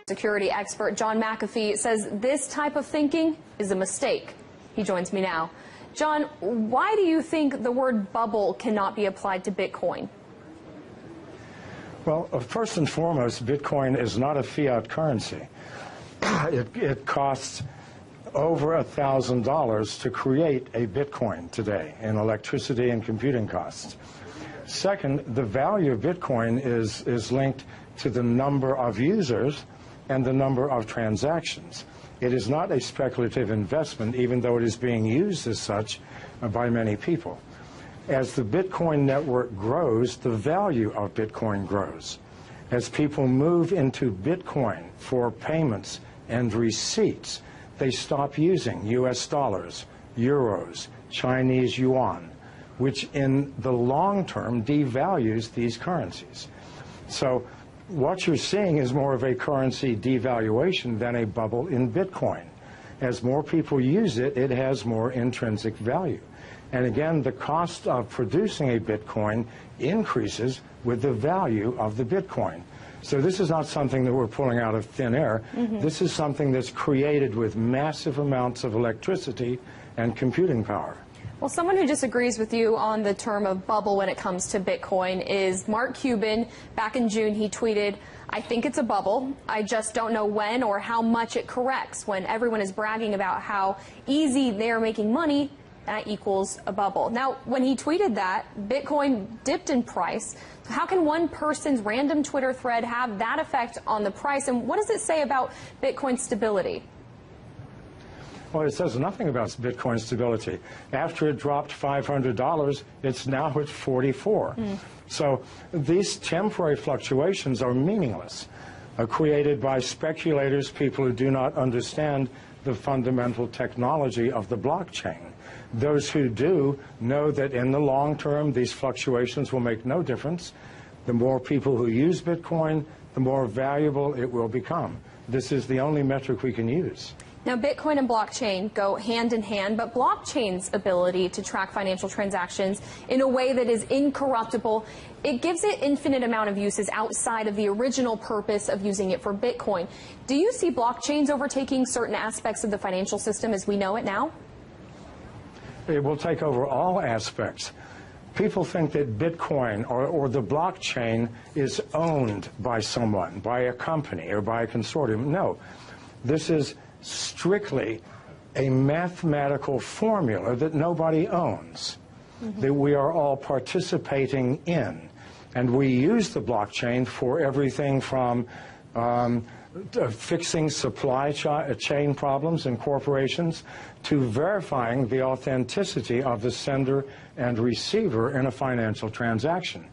Security expert John Mcafee says this type of thinking is a mistake. He joins me now. John, why do you think the word bubble cannot be applied to Bitcoin? Well, first and foremost, Bitcoin is not a fiat currency. It costs over $1,000 to create a Bitcoin today in electricity and computing costs. Second, the value of Bitcoin is linked to the number of users and the number of transactions. It is not a speculative investment, even though it is being used as such by many people. As the Bitcoin network grows, the value of Bitcoin grows. As people move into Bitcoin for payments and receipts, they stop using US dollars, euros, Chinese yuan, which in the long term devalues these currencies. So what you're seeing is more of a currency devaluation than a bubble in Bitcoin. As more people use it, it has more intrinsic value. And again, the cost of producing a Bitcoin increases with the value of the Bitcoin. So this is not something that we're pulling out of thin air. This is something that's created with massive amounts of electricity and computing power. Well, someone who disagrees with you on the term of bubble when it comes to Bitcoin is Mark Cuban. Back in June, he tweeted, "I think it's a bubble. I just don't know when or how much it corrects." When everyone is bragging about how easy they're making money, that equals a bubble. Now, when he tweeted that, Bitcoin dipped in price. So how can one person's random Twitter thread have that effect on the price? And what does it say about Bitcoin's stability? Well, it says nothing about Bitcoin stability. After it dropped $500, it's now at 44. So these temporary fluctuations are meaningless, created by speculators, people who do not understand the fundamental technology of the blockchain. Those who do know that in the long term, these fluctuations will make no difference. The more people who use Bitcoin, the more valuable it will become. This is the only metric we can use. Now, Bitcoin and blockchain go hand in hand, but blockchain's ability to track financial transactions in a way that is incorruptible, it gives it infinite amount of uses outside of the original purpose of using it for Bitcoin. Do you see blockchains overtaking certain aspects of the financial system as we know it now? It will take over all aspects. People think that Bitcoin or the blockchain is owned by someone, by a company or by a consortium. No, this is strictly a mathematical formula that nobody owns, that we are all participating in. And we use the blockchain for everything from fixing supply chain problems in corporations to verifying the authenticity of the sender and receiver in a financial transaction.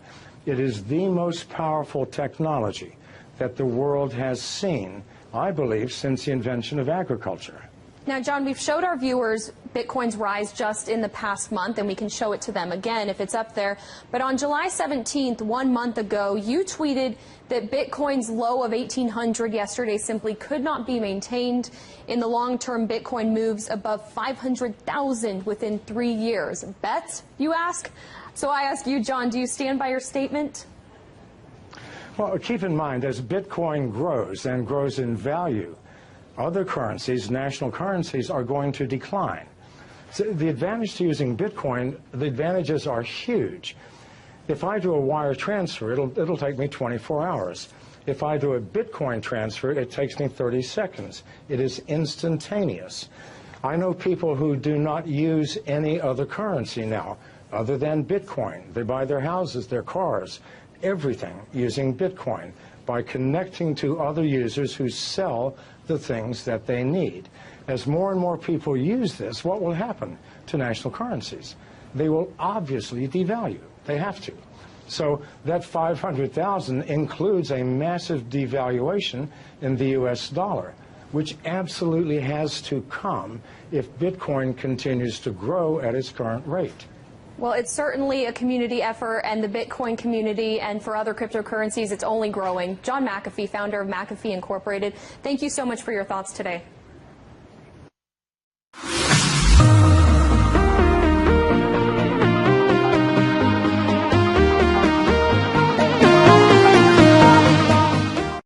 It is the most powerful technology that the world has seen, I believe, since the invention of agriculture. Now, John, we've showed our viewers Bitcoin's rise just in the past month, and we can show it to them again if it's up there. But on July 17th, 1 month ago, you tweeted that Bitcoin's low of 1,800 yesterday simply could not be maintained. In the long term, Bitcoin moves above 500,000 within 3 years. Bet, you ask? So I ask you, John, do you stand by your statement? Well, keep in mind, as Bitcoin grows and grows in value, other currencies, national currencies, are going to decline. So the advantage to using Bitcoin, the advantages are huge. If I do a wire transfer, it'll take me 24 hours. If I do a Bitcoin transfer, it takes me 30 seconds. It is instantaneous. I know people who do not use any other currency now other than Bitcoin. They buy their houses, their cars, everything using Bitcoin by connecting to other users who sell the things that they need. As more and more people use this, what will happen to national currencies? They will obviously devalue. They have to. So that 500,000 includes a massive devaluation in the US dollar, which absolutely has to come if Bitcoin continues to grow at its current rate. Well, it's certainly a community effort, and the Bitcoin community and for other cryptocurrencies, it's only growing. John Mcafee, founder of Mcafee Incorporated, thank you so much for your thoughts today.